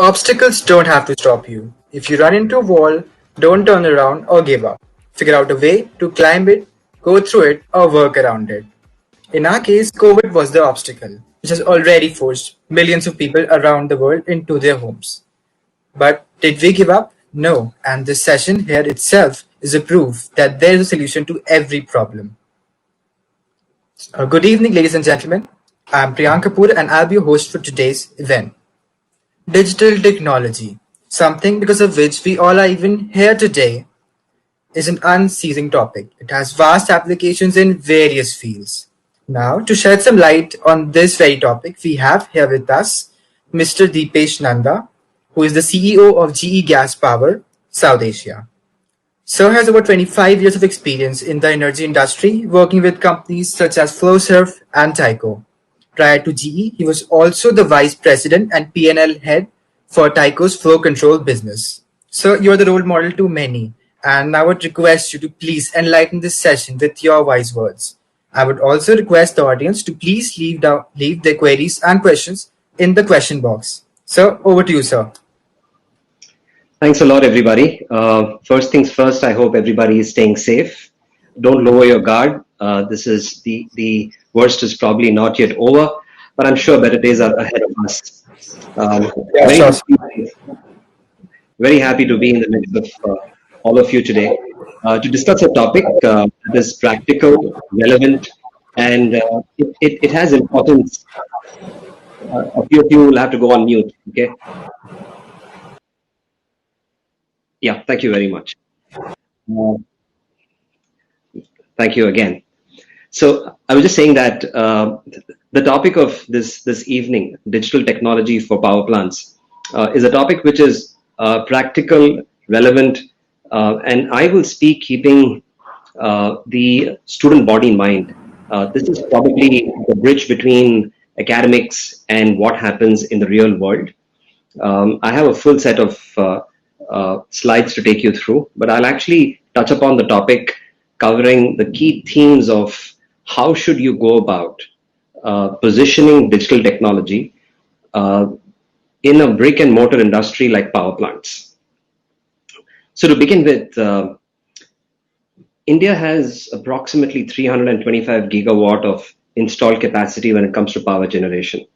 Obstacles don't have to stop you. If you run into a wall, don't turn around or give up. Figure out a way to climb it, go through it, or work around it. In our case, COVID was the obstacle, which has already forced millions of people around the world into their homes. But did we give up? No, and this session here itself is a proof that there is a solution to every problem. Good evening, ladies and gentlemen. I'm Priyank Kapoor, and I'll be your host for today's event. Digital technology, something because of which we all are even here today, is an unceasing topic. It has vast applications in various fields. Now, to shed some light on this very topic, we have here with us Mr. Deepesh Nanda, who is the CEO of GE Gas Power, South Asia. Sir has over 25 years of experience in the energy industry, working with companies such as Flowserve and Tyco. Prior to GE, he was also the Vice President and P&L head for Tyco's flow control business. Sir, you're the role model to many, and I would request you to please enlighten this session with your wise words. I would also request the audience to please leave their queries and questions in the question box. Sir, over to you, sir. Thanks a lot, everybody. First things first, I hope everybody is staying safe. Don't lower your guard. This is the worst is probably not yet over, but I'm sure better days are ahead of us. Very happy to be in the midst of all of you today to discuss a topic that is practical, relevant, and it has importance. A few of you will have to go on mute, okay? Yeah, thank you very much. Thank you again. So I was just saying that the topic of this evening, digital technology for power plants, is a topic which is practical, relevant, and I will speak keeping the student body in mind. This is probably the bridge between academics and what happens in the real world. I have a full set of slides to take you through, but I'll actually touch upon the topic covering the key themes of how should you go about positioning digital technology in a brick and mortar industry like power plants. So to begin with, India has approximately 325 gigawatt of installed capacity when it comes to power generation.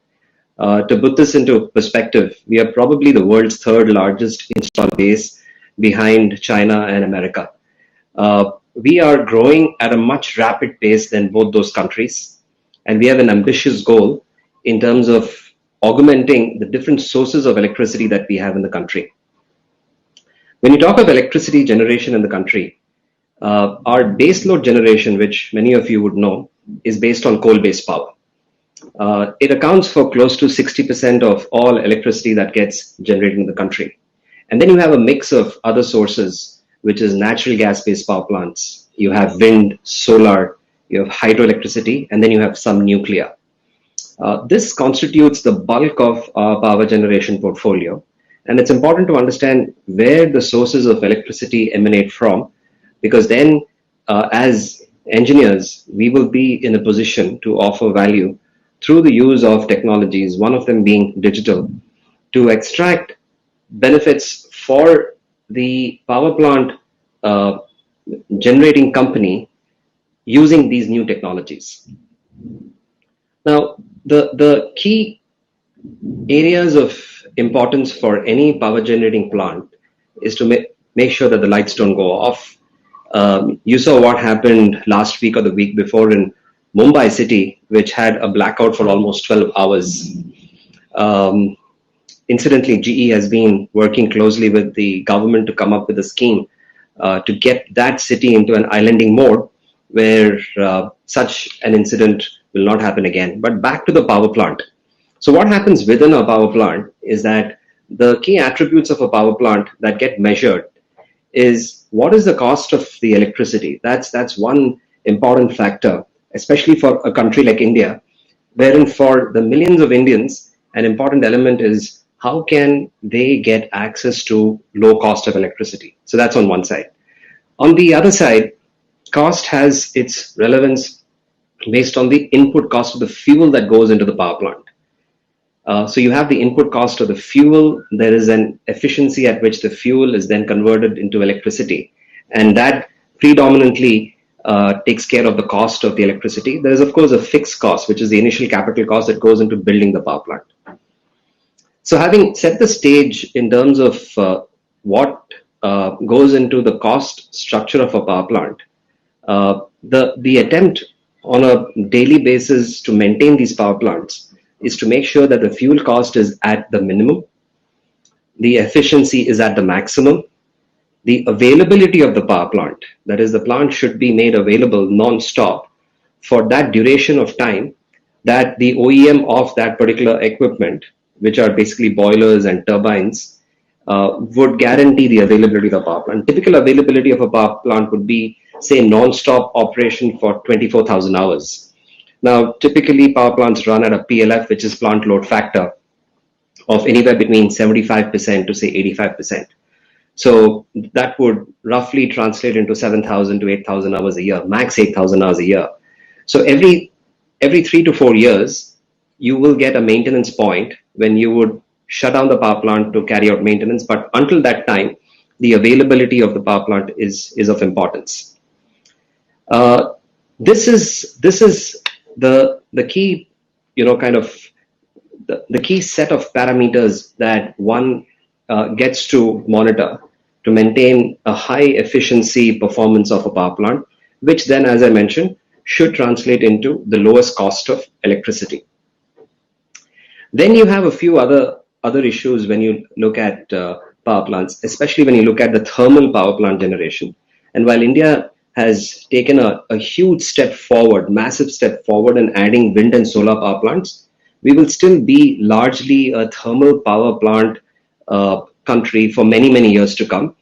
To put this into perspective, we are probably the world's third largest install base behind China and America. We are growing at a much rapid pace than both those countries, and we have an ambitious goal in terms of augmenting the different sources of electricity that we have in the country. When you talk of electricity generation in the country, our baseload generation, which many of you would know, is based on coal-based power. It accounts for close to 60% of all electricity that gets generated in the country. And then you have a mix of other sources, which is natural gas-based power plants. You have wind, solar, you have hydroelectricity, and then you have some nuclear. This constitutes the bulk of our power generation portfolio. And it's important to understand where the sources of electricity emanate from, because then as engineers, we will be in a position to offer value through the use of technologies, one of them being digital, to extract benefits for the power plant generating company using these new technologies. Now, the key areas of importance for any power generating plant is to make sure that the lights don't go off. You saw what happened last week or the week before in Mumbai city, which had a blackout for almost 12 hours. Incidentally, GE has been working closely with the government to come up with a scheme to get that city into an islanding mode where such an incident will not happen again. But back to the power plant. So what happens within a power plant is that the key attributes of a power plant that get measured is what is the cost of the electricity. That's one important factor, especially for a country like India, wherein for the millions of Indians, an important element is how can they get access to low cost of electricity. So that's on one side. On the other side, cost has its relevance based on the input cost of the fuel that goes into the power plant. So you have the input cost of the fuel. There is an efficiency at which the fuel is then converted into electricity, and that predominantly takes care of the cost of the electricity. There is, of course, a fixed cost, which is the initial capital cost that goes into building the power plant. So having set the stage in terms of what goes into the cost structure of a power plant, the attempt on a daily basis to maintain these power plants is to make sure that the fuel cost is at the minimum, the efficiency is at the maximum, the availability of the power plant, that is, the plant should be made available non-stop for that duration of time that the OEM of that particular equipment, which are basically boilers and turbines, would guarantee the availability of the power plant. Typical availability of a power plant would be, say, non-stop operation for 24,000 hours. Now, typically power plants run at a PLF, which is plant load factor, of anywhere between 75% to say 85%. So that would roughly translate into 7,000 to 8,000 hours a year, max 8,000 hours a year. So every 3 to 4 years, you will get a maintenance point when you would shut down the power plant to carry out maintenance. But until that time, the availability of the power plant is of importance. This is the key, kind of the key set of parameters that one gets to monitor to maintain a high efficiency performance of a power plant, which then, as I mentioned, should translate into the lowest cost of electricity. Then you have a few other issues when you look at power plants, especially when you look at the thermal power plant generation. And while India has taken a huge step forward, massive step forward in adding wind and solar power plants, we will still be largely a thermal power plant country for many, many years to come.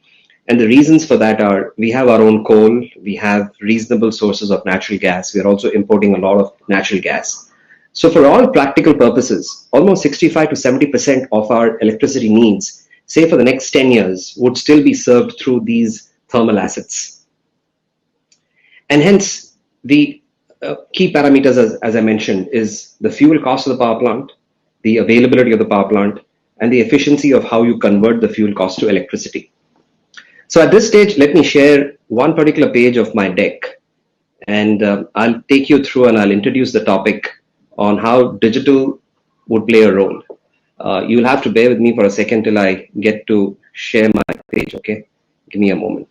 And the reasons for that are we have our own coal, we have reasonable sources of natural gas, we are also importing a lot of natural gas. So for all practical purposes, almost 65 to 70% of our electricity needs, say for the next 10 years, would still be served through these thermal assets. And hence, the key parameters, as I mentioned, is the fuel cost of the power plant, the availability of the power plant, and the efficiency of how you convert the fuel cost to electricity. So at this stage, let me share one particular page of my deck, and I'll take you through and I'll introduce the topic on how digital would play a role. You'll have to bear with me for a second till I get to share my page, okay? Give me a moment.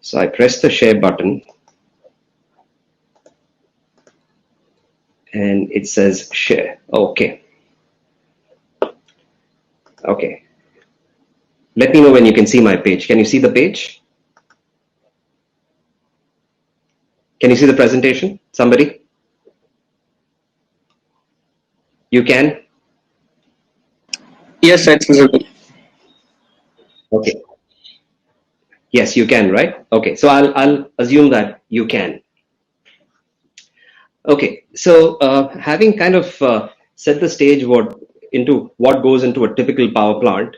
So I press the share button and it says share. Okay. Okay. Let me know when you can see my page. Can you see the page? Can you see the presentation? Somebody? You can? Yes, it's visible. Okay. Yes, you can, right? Okay. So I'll assume that you can. Okay. So having kind of set the stage into what goes into a typical power plant,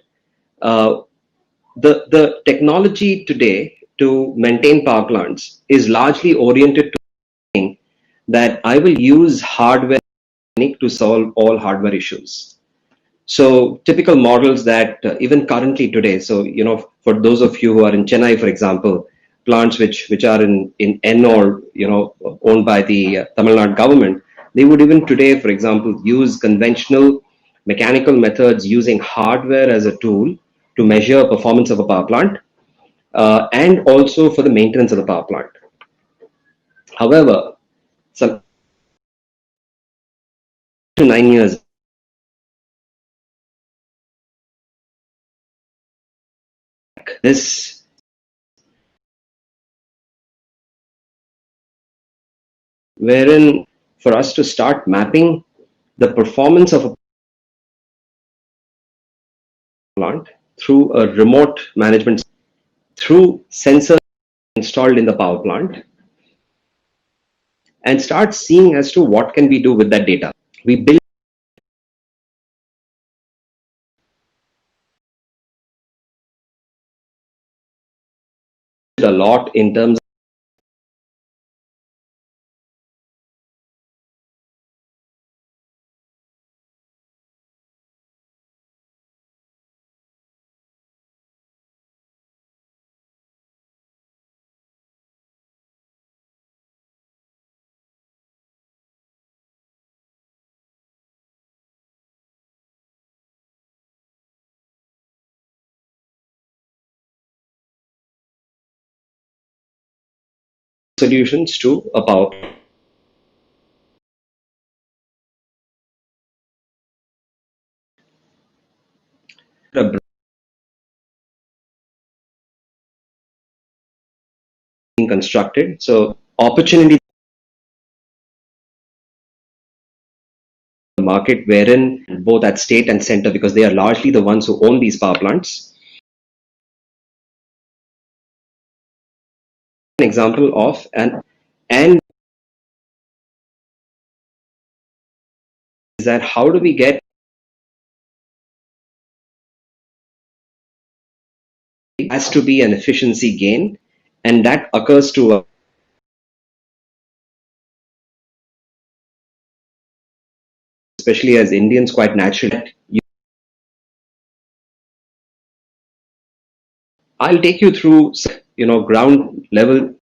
the technology today to maintain power plants is largely oriented to saying that I will use hardware to solve all hardware issues. So typical models that even currently today, so for those of you who are in Chennai, for example, plants which are in N or owned by the Tamil Nadu government, they would even today, for example, use conventional mechanical methods using hardware as a tool to measure performance of a power plant and also for the maintenance of the power plant. However, some 9 years back, this wherein for us to start mapping the performance of a plant through a remote management, through sensors installed in the power plant, and start seeing as to what can we do with that data. We build a lot in terms solutions to a power being constructed. So opportunity market wherein both at state and center, because they are largely the ones who own these power plants. An example of an and is that how do we get has to be an efficiency gain, and that occurs to especially as Indians quite naturally. I'll take you through ground level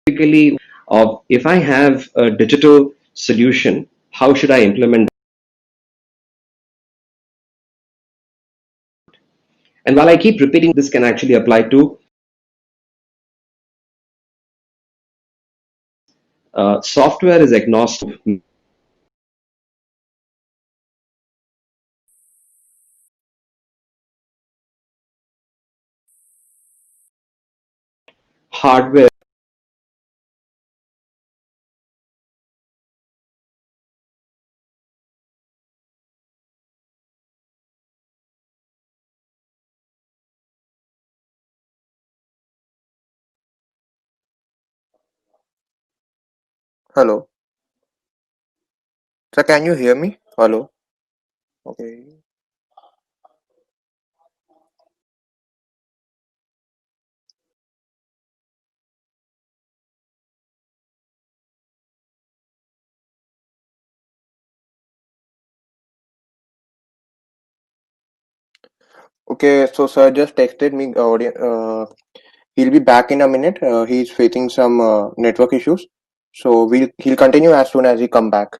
typically of if I have a digital solution, how should I implement? And while I keep repeating, this can actually apply to software is agnostic. Hardware. Hello. Sir, can you hear me? Hello. Okay. Okay, so sir just texted me he'll be back in a minute. He's facing some network issues. So he'll continue as soon as he come back.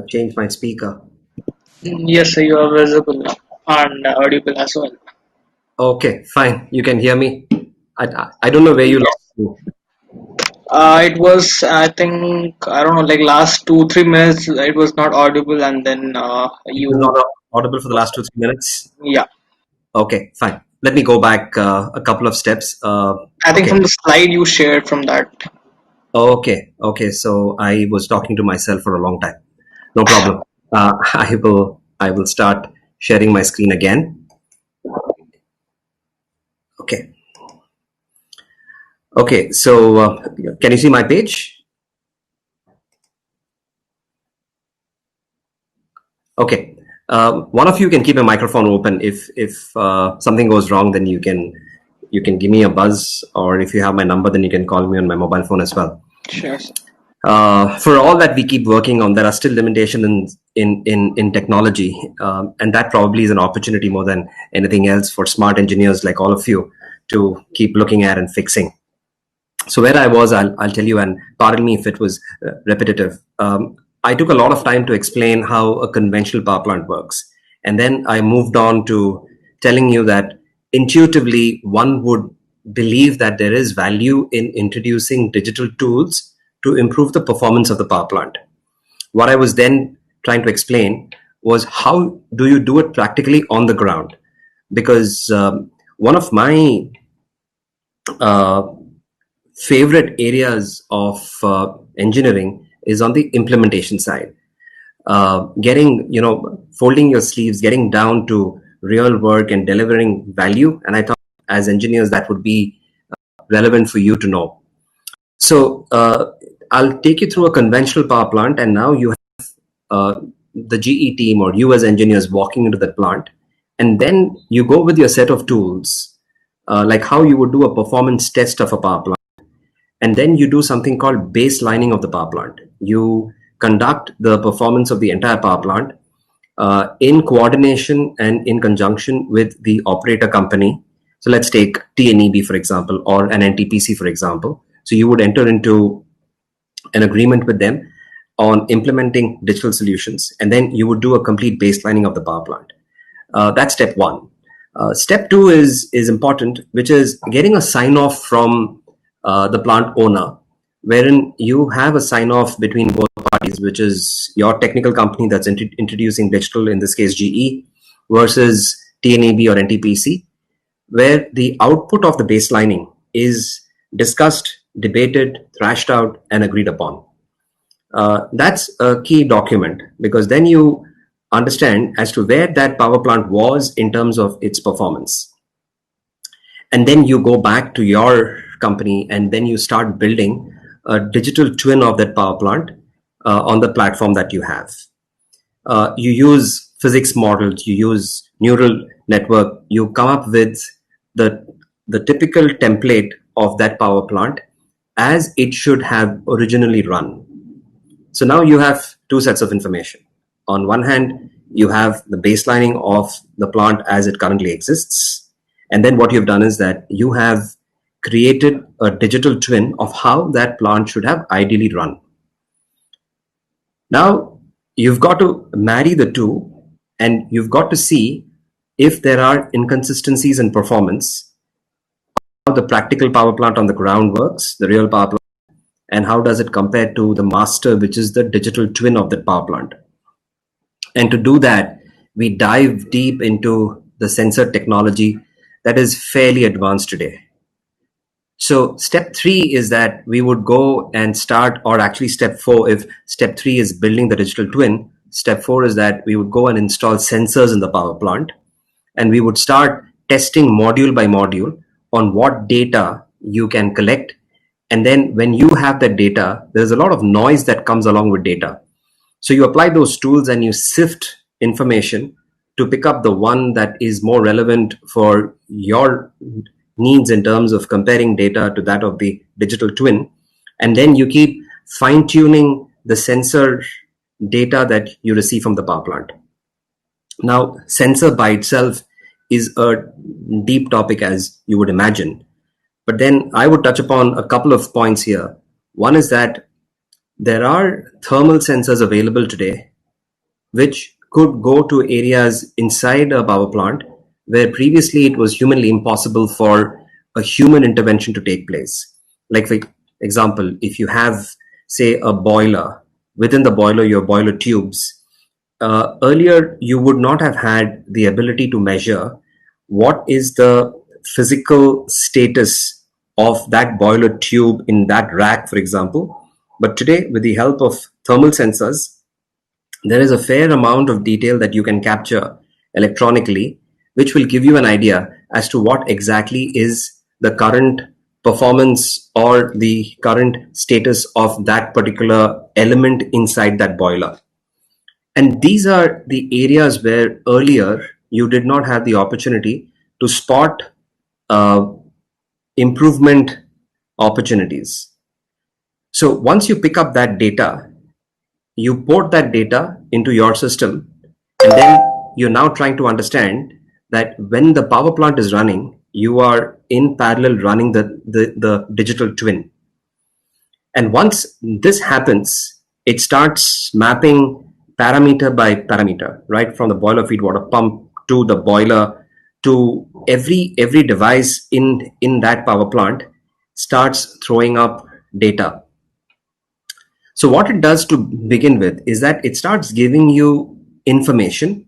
Change my speaker. Yes, sir, you are visible and audible as well. Okay, fine. You can hear me. I don't know where you Yes. lost me. It was, I think, I don't know, like last 2, 3 minutes, it was not audible, and then It was not. you. audible for the last 2-3 minutes? Yeah. Okay, fine. Let me go back a couple of steps. I think Okay. from the slide you shared from that. Okay. So I was talking to myself for a long time. No problem. I will start sharing my screen again. Okay. Okay. So can you see my page? Okay. One of you can keep a microphone open. If something goes wrong, then you can give me a buzz, or if you have my number, then you can call me on my mobile phone as well. Sure. For all that we keep working on, there are still limitations in technology, and that probably is an opportunity more than anything else for smart engineers like all of you to keep looking at and fixing. So where I was, I'll tell you, and pardon me if it was repetitive. I took a lot of time to explain how a conventional power plant works, and then I moved on to telling you that intuitively one would believe that there is value in introducing digital tools to improve the performance of the power plant. What I was then trying to explain was how do you do it practically on the ground? Because one of my uh, favorite areas of engineering is on the implementation side. Getting, folding your sleeves, getting down to real work and delivering value. And I thought as engineers that would be relevant for you to know. So I'll take you through a conventional power plant, and now you have the GE team or you as engineers walking into that plant, and then you go with your set of tools, like how you would do a performance test of a power plant. And then you do something called baselining of the power plant. You conduct the performance of the entire power plant in coordination and in conjunction with the operator company. So let's take TNEB, for example, or an NTPC, for example. So you would enter into an agreement with them on implementing digital solutions, and then you would do a complete baselining of the power plant. That's step one. Step two is important, which is getting a sign off from the plant owner, wherein you have a sign off between both parties, which is your technical company that's introducing digital, in this case GE, versus TNEB or NTPC, where the output of the baselining is discussed, debated, thrashed out, and agreed upon. That's a key document, because then you understand as to where that power plant was in terms of its performance. And then you go back to your company and then you start building a digital twin of that power plant on the platform that you have. You use physics models, you use neural network, you come up with the typical template of that power plant as it should have originally run. So now you have two sets of information. On one hand, you have the baselining of the plant as it currently exists. And then what you've done is that you have created a digital twin of how that plant should have ideally run. Now, you've got to marry the two, and you've got to see if there are inconsistencies in performance, how the practical power plant on the ground works, the real power plant, and how does it compare to the master, which is the digital twin of that power plant. And to do that, we dive deep into the sensor technology that is fairly advanced today. So step 3 is that we would go and start, or actually step 4, if step 3 is building the digital twin, step 4 is that we would go and install sensors in the power plant, and we would start testing module by module on what data you can collect. And then when you have that data, there's a lot of noise that comes along with data. So you apply those tools and you sift information to pick up the one that is more relevant for your needs in terms of comparing data to that of the digital twin. And then you keep fine tuning the sensor data that you receive from the power plant. Now, sensor by itself is a deep topic, as you would imagine. But then I would touch upon a couple of points here. One is that there are thermal sensors available today, which could go to areas inside a power plant where previously it was humanly impossible for a human intervention to take place. Like, for example, if you have, say, a boiler, within the boiler, your boiler tubes, earlier you would not have had the ability to measure what is the physical status of that boiler tube in that rack, for example. But today, with the help of thermal sensors, there is a fair amount of detail that you can capture electronically, which will give you an idea as to what exactly is the current performance or the current status of that particular element inside that boiler. And these are the areas where earlier you did not have the opportunity to spot uh, improvement opportunities. So once you pick up that data, you port that data into your system, and then you're now trying to understand that when the power plant is running, you are in parallel running the digital twin. And once this happens, it starts mapping parameter by parameter, right from the boiler feed water pump to the boiler to every device in that power plant starts throwing up data. So what it does to begin with is that it starts giving you information,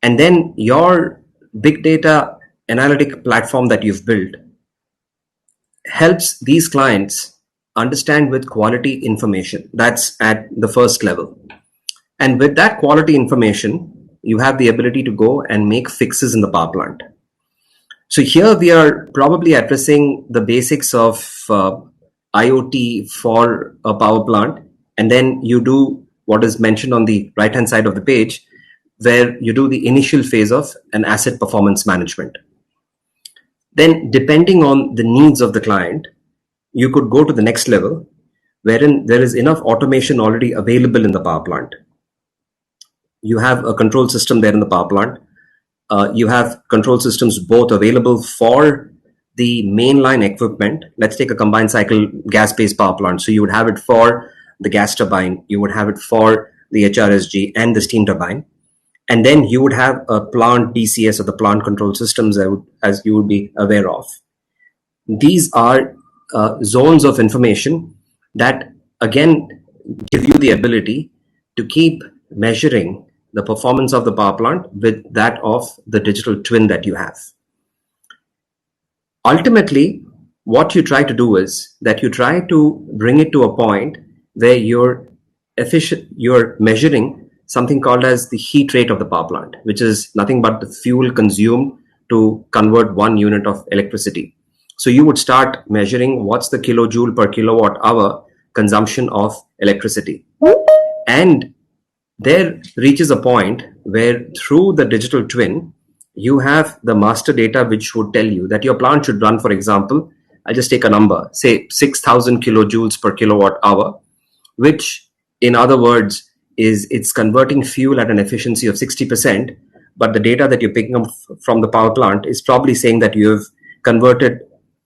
and then your big data analytic platform that you've built helps these clients understand with quality information. That's at the first level. And with that quality information, you have the ability to go and make fixes in the power plant. So here we are probably addressing the basics of IoT for a power plant, and then you do what is mentioned on the right hand side of the page, where you do the initial phase of an asset performance management. Then, depending on the needs of the client, you could go to the next level, wherein there is enough automation already available in the power plant. You have a control system there in the power plant. You have control systems both available for the mainline equipment. Let's take a combined cycle gas-based power plant. So you would have it for the gas turbine, you would have it for the HRSG and the steam turbine. And then you would have a plant DCS, or the plant control systems, as you would be aware of. These are zones of information that again give you the ability to keep measuring the performance of the power plant with that of the digital twin that you have. Ultimately, what you try to do is that you try to bring it to a point where you're measuring something called as the heat rate of the power plant, which is nothing but the fuel consumed to convert 1 unit of electricity. So you would start measuring what's the kilojoule per kilowatt hour consumption of electricity. And there reaches a point where through the digital twin, you have the master data which would tell you that your plant should run, for example, I'll just take a number, say 6,000 kilojoules per kilowatt hour, which in other words is it's converting fuel at an efficiency of 60%, but the data that you're picking up from the power plant is probably saying that you've converted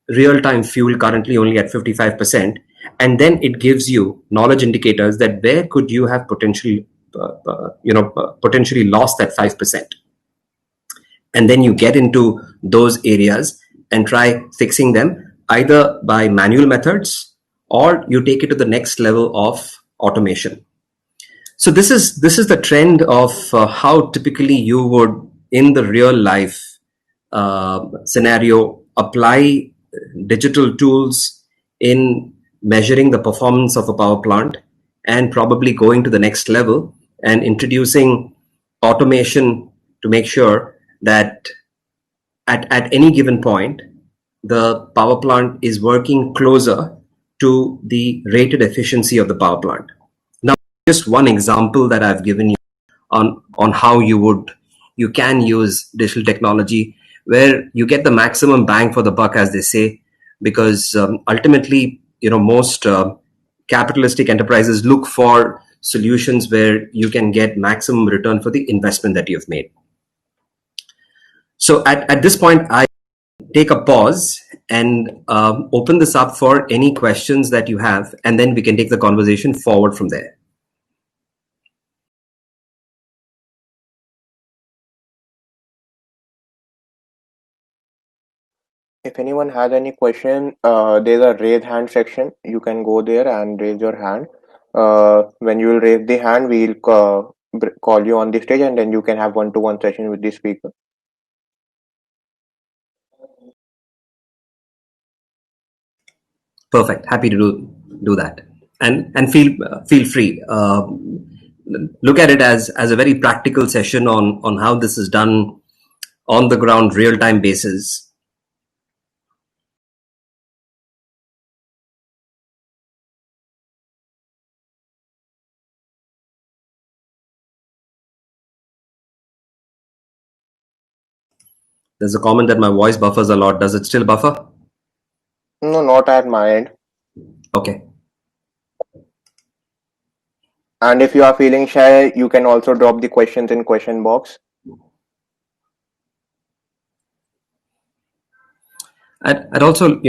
real-time fuel currently only at 55%, and then it gives you knowledge indicators that where could you have potentially lost that 5%. And then you get into those areas and try fixing them either by manual methods, or you take it to the next level of automation. So this is the trend of how typically you would in the real life scenario apply digital tools in measuring the performance of a power plant, and probably going to the next level and introducing automation to make sure that at any given point, the power plant is working closer to the rated efficiency of the power plant. Now, just one example that I've given you on how you can use digital technology where you get the maximum bang for the buck, as they say, because ultimately, most capitalistic enterprises look for solutions where you can get maximum return for the investment that you've made. So at this point, I take a pause and open this up for any questions that you have, and then we can take the conversation forward from there. If anyone has any question, there's a raise hand section. You can go there and raise your hand. When you will raise the hand, we'll call you on the stage, and then you can have one-to-one session with the speaker. Perfect. Happy to do that, and feel free. Look at it as a very practical session on how this is done on the ground, real time basis. There's a comment that my voice buffers a lot. Does it still buffer? No, not at my end. Okay. And if you are feeling shy, you can also drop the questions in question box. I'd also,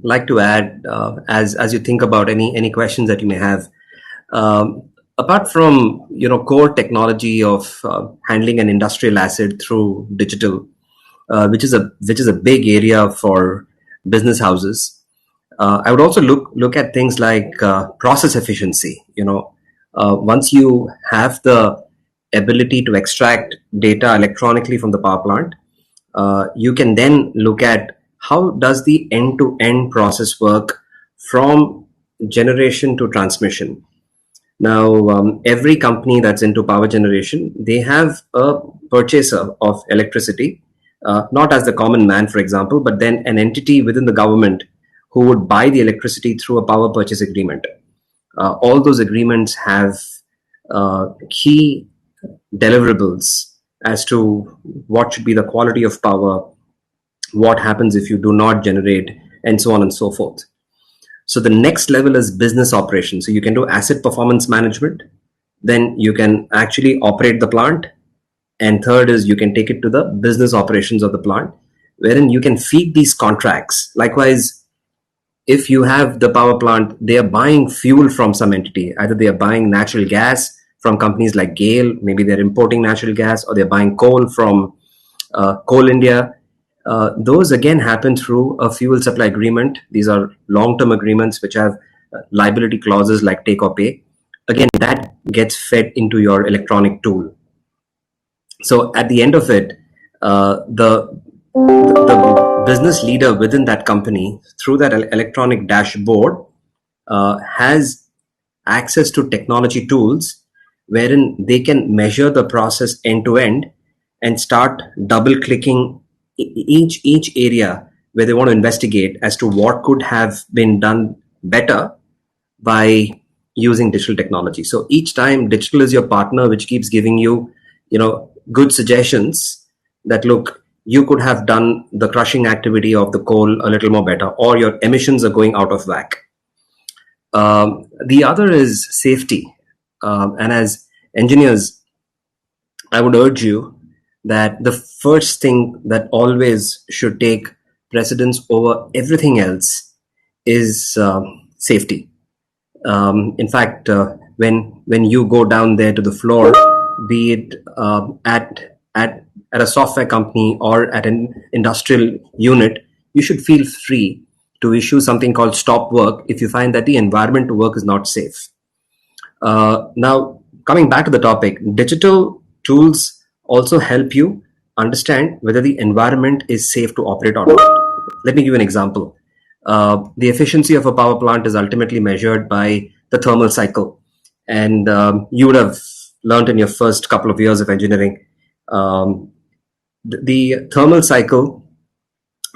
like to add, as you think about any questions that you may have, apart from core technology of handling an industrial asset through digital, which is a big area for business houses. I would also look at things like process efficiency. Once you have the ability to extract data electronically from the power plant, you can then look at how does the end-to-end process work from generation to transmission. Now, every company that's into power generation, they have a purchaser of electricity, not as the common man, for example, but then an entity within the government who would buy the electricity through a power purchase agreement. All those agreements have key deliverables as to what should be the quality of power, what happens if you do not generate, and so on and so forth. So the next level is business operations. So you can do asset performance management, then you can actually operate the plant, and third is you can take it to the business operations of the plant, wherein you can feed these contracts. Likewise, if you have the power plant, they are buying fuel from some entity. Either they are buying natural gas from companies like GAIL, maybe they're importing natural gas, or they're buying coal from Coal India. Those again happen through a fuel supply agreement. These are long-term agreements which have liability clauses like take or pay. Again, that gets fed into your electronic tool. So at the end of it, the business leader within that company, through that electronic dashboard, has access to technology tools wherein they can measure the process end to end and start double clicking each area where they want to investigate as to what could have been done better by using digital technology. So each time digital is your partner, which keeps giving you good suggestions that look, you could have done the crushing activity of the coal a little more better, or your emissions are going out of whack. The other is safety. And as engineers, I would urge you that the first thing that always should take precedence over everything else is safety. In fact, when you go down there to the floor, be it at a software company or at an industrial unit, you should feel free to issue something called stop work if you find that the environment to work is not safe. Now, coming back to the topic, digital tools also help you understand whether the environment is safe to operate or not. Let me give you an example. The efficiency of a power plant is ultimately measured by the thermal cycle. And you would have learned in your first couple of years of engineering, the thermal cycle,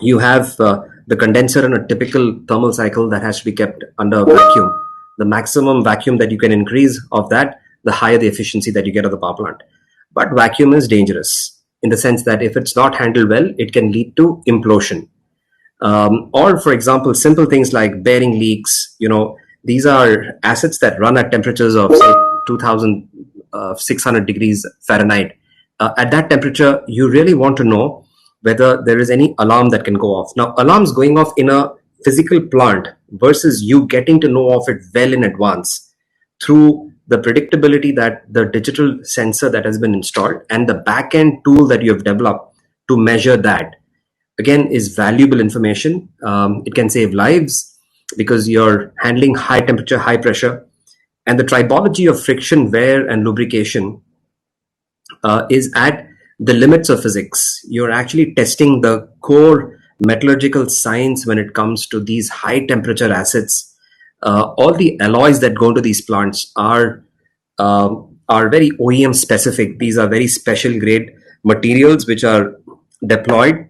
you have the condenser in a typical thermal cycle that has to be kept under vacuum. The maximum vacuum that you can increase of that, the higher the efficiency that you get of the power plant. But vacuum is dangerous in the sense that if it's not handled well, it can lead to implosion. Or, for example, simple things like bearing leaks. These are assets that run at temperatures of, say, 2600 degrees Fahrenheit. At that temperature, you really want to know whether there is any alarm that can go off. Now, alarms going off in a physical plant versus you getting to know of it well in advance through the predictability that the digital sensor that has been installed and the back-end tool that you have developed to measure that, again, is valuable information. It can save lives because you're handling high temperature, high pressure, and the tribology of friction, wear, and lubrication is at the limits of physics. You're actually testing the core metallurgical science when it comes to these high temperature assets. All the alloys that go into these plants are very OEM specific. These are very special grade materials which are deployed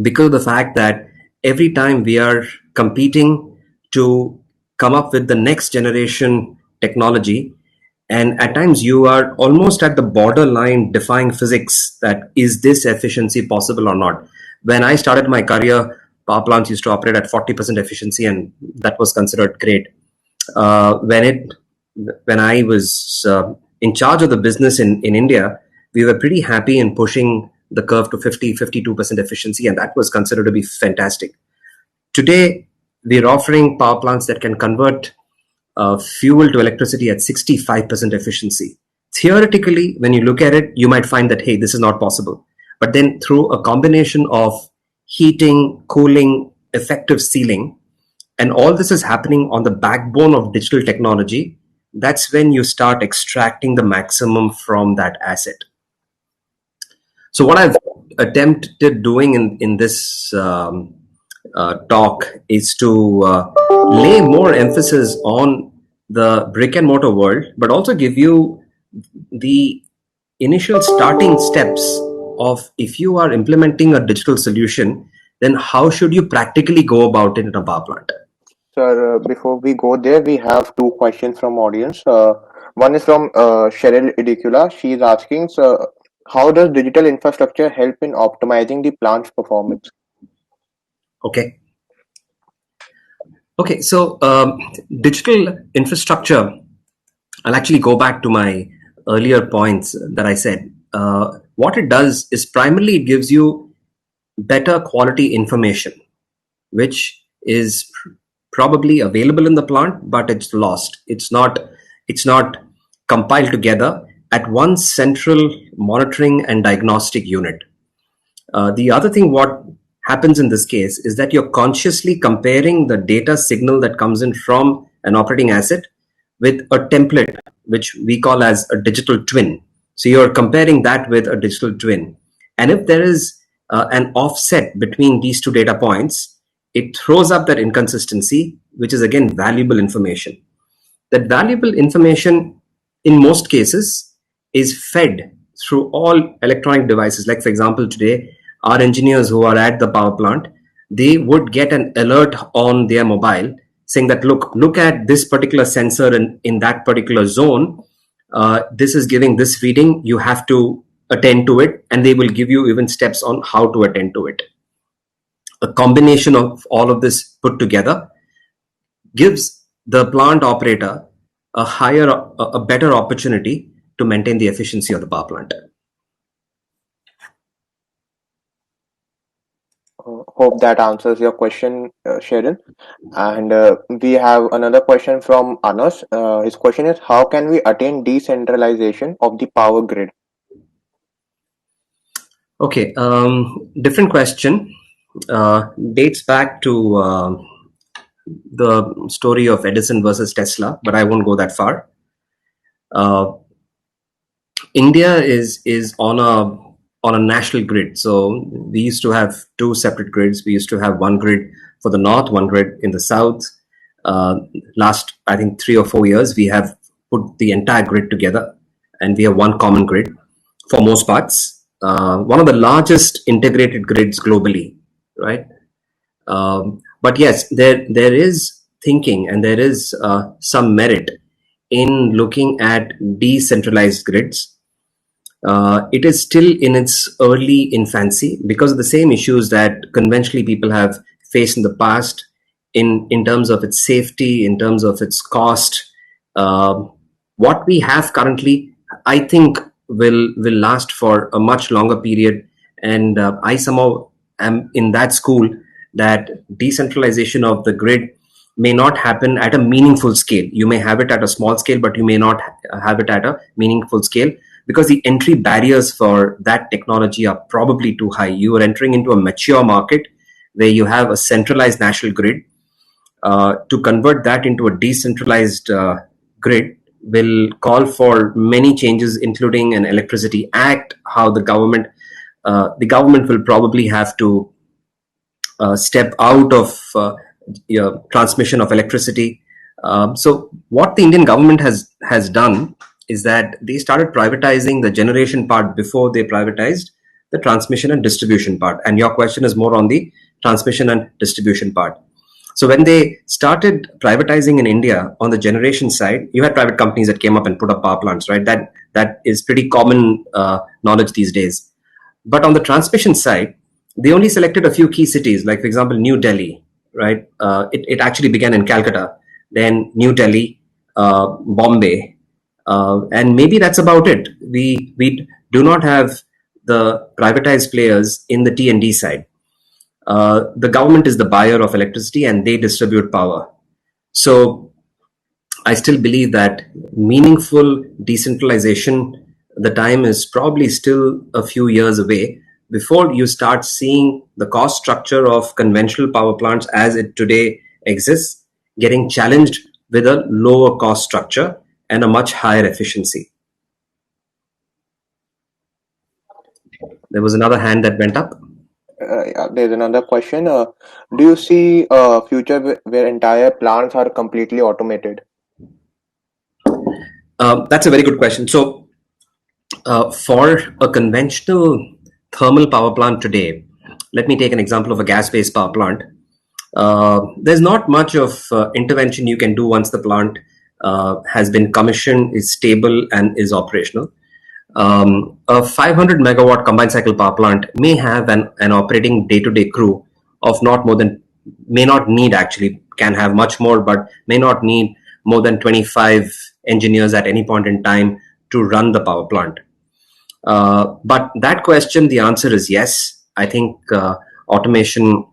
because of the fact that every time we are competing to come up with the next generation technology, and at times you are almost at the borderline defying physics, that is this efficiency possible or not. When I started my career, power plants used to operate at 40% efficiency, and that was considered great. When I was in charge of the business in India, we were pretty happy in pushing the curve to 52% efficiency, and that was considered to be fantastic. Today, we're offering power plants that can convert fuel to electricity at 65% efficiency. Theoretically, when you look at it, you might find that, hey, this is not possible. But then through a combination of heating, cooling, effective sealing, and all this is happening on the backbone of digital technology, that's when you start extracting the maximum from that asset. So what I've attempted doing in this talk is to lay more emphasis on the brick and mortar world, but also give you the initial starting steps of, if you are implementing a digital solution, then how should you practically go about it in a power plant? Sir, before we go there, we have two questions from audience. One is from Cheryl Idicula. She is asking, how does digital infrastructure help in optimizing the plant's performance? Okay. So digital infrastructure, I'll actually go back to my earlier points that I said. What it does is primarily it gives you better quality information, which is probably available in the plant, but it's lost. It's not compiled together at one central monitoring and diagnostic unit. The other thing what happens in this case is that you're consciously comparing the data signal that comes in from an operating asset with a template, which we call as a digital twin. So you're comparing that with a digital twin. And if there is an offset between these two data points, it throws up that inconsistency, which is again valuable information. That valuable information, in most cases, is fed through all electronic devices. Like, for example, today, our engineers who are at the power plant, they would get an alert on their mobile saying that, look at this particular sensor in that particular zone. This is giving this reading. You have to attend to it, and they will give you even steps on how to attend to it. A combination of all of this put together gives the plant operator a better opportunity to maintain the efficiency of the power plant. Hope that answers your question, Cheryl. And we have another question from Anas. His question is, how can we attain decentralization of the power grid? Okay, different question. Dates back to the story of Edison versus Tesla, but I won't go that far. India is on a national grid. So we used to have two separate grids. We used to have one grid for the north, one grid in the south. Last, I think, 3 or 4 years, we have put the entire grid together, and we have one common grid for most parts. One of the largest integrated grids globally, right? But yes, there is thinking and there is some merit in looking at decentralized grids. It is still in its early infancy because of the same issues that conventionally people have faced in the past in terms of its safety, in terms of its cost. What we have currently, I think, will last for a much longer period. And I somehow am in that school that decentralization of the grid may not happen at a meaningful scale. You may have it at a small scale, but you may not have it at a meaningful scale because the entry barriers for that technology are probably too high. You are entering into a mature market where you have a centralized national grid. To convert that into a decentralized grid will call for many changes, including an electricity act, how the government will probably have to step out of transmission of electricity. So what the Indian government has done is that they started privatizing the generation part before they privatized the transmission and distribution part. And your question is more on the transmission and distribution part. So when they started privatizing in India on the generation side, you had private companies that came up and put up power plants, right? That is pretty common knowledge these days. But on the transmission side, they only selected a few key cities, like for example, New Delhi, right? It actually began in Calcutta, then New Delhi, Bombay, and maybe that's about it. We do not have the privatized players in the T&D side. The government is the buyer of electricity and they distribute power. So I still believe that meaningful decentralization, the time is probably still a few years away before you start seeing the cost structure of conventional power plants as it today exists getting challenged with a lower cost structure and a much higher efficiency. There was another hand that went up. Yeah, there's another question. Do you see a future where entire plants are completely automated? That's a very good question. So, for a conventional thermal power plant today, let me take an example of a gas-based power plant. There's not much of intervention you can do once the plant has been commissioned, is stable, and is operational. A 500 megawatt combined cycle power plant may have an operating day-to-day crew of not more than, may not need actually, can have much more, but may not need more than 25 engineers at any point in time to run the power plant. But that question, the answer is yes. I think automation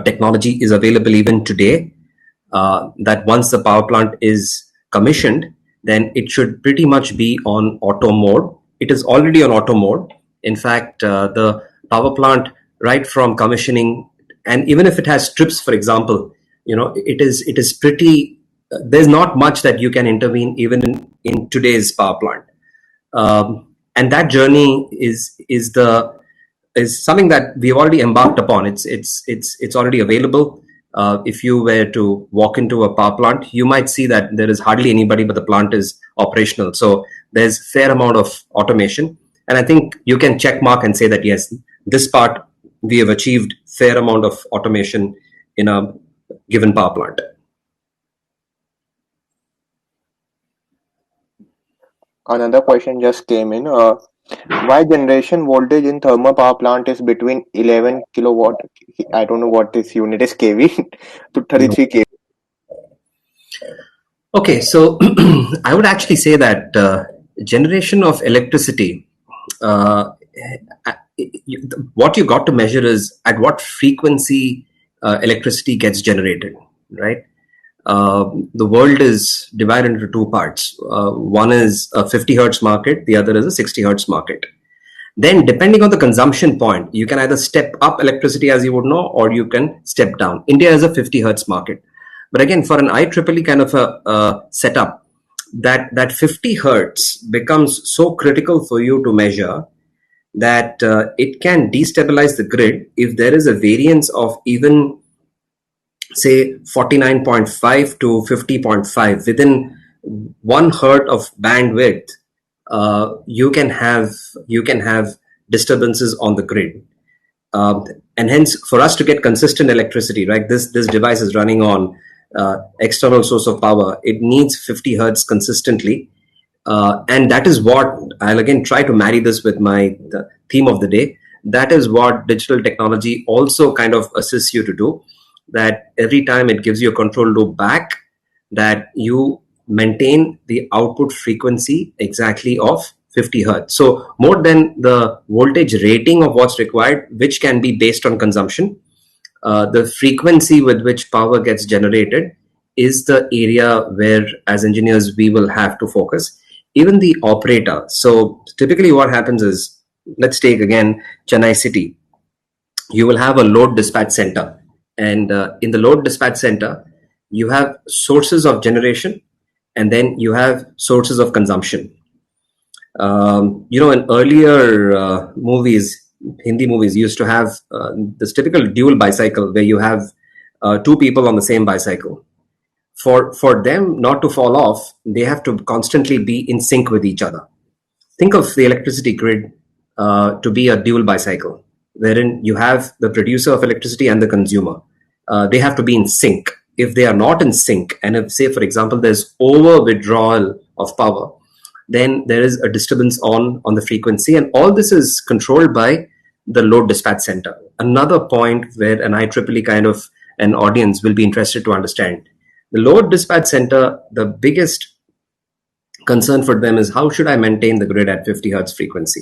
technology is available even today, that once the power plant is commissioned, then it should pretty much be on auto mode. It is already on auto mode. In fact, the power plant, right from commissioning, and even if it has trips, for example, it is pretty, there's not much that you can intervene even in today's power plant. And that journey is something that we've already embarked upon. It's already available. If you were to walk into a power plant, you might see that there is hardly anybody, but the plant is operational. So there's fair amount of automation. And I think you can check mark and say that, yes, this part we have achieved fair amount of automation in a given power plant. Another question just came in. Why generation voltage in thermal power plant is between 11 kilowatt, I don't know what this unit is, kV, to 33 kV? Okay, so I would actually say that generation of electricity, what you got to measure is at what frequency electricity gets generated, right? The world is divided into two parts. One is a 50 hertz market, the other is a 60 hertz market. Then depending on the consumption point, you can either step up electricity, as you would know, or you can step down. India is a 50 hertz market. But again, for an IEEE kind of a setup, that 50 hertz becomes so critical for you to measure that it can destabilize the grid if there is a variance of even, say, 49.5 to 50.5 within 1 hertz of bandwidth. You can have disturbances on the grid, and hence for us to get consistent electricity, right? This device is running on external source of power. It needs 50 hertz consistently, and that is what I'll again try to marry this with the theme of the day. That is what digital technology also kind of assists you to do. That every time it gives you a control loop back, that you maintain the output frequency exactly of 50 hertz. So more than the voltage rating of what's required, which can be based on consumption, the frequency with which power gets generated is the area where, as engineers, we will have to focus. Even the operator. So typically what happens is, let's take again Chennai city. You will have a load dispatch center. And in the load dispatch center, you have sources of generation and then you have sources of consumption. In earlier movies, Hindi movies used to have this typical dual bicycle where you have two people on the same bicycle. For them not to fall off, they have to constantly be in sync with each other. Think of the electricity grid to be a dual bicycle, wherein you have the producer of electricity and the consumer. They have to be in sync. If they are not in sync, and if, say, for example, there's over withdrawal of power, then there is a disturbance on the frequency, and all this is controlled by the load dispatch center. Another point where an IEEE kind of an audience will be interested to understand. The load dispatch center, the biggest concern for them is how should I maintain the grid at 50 hertz frequency?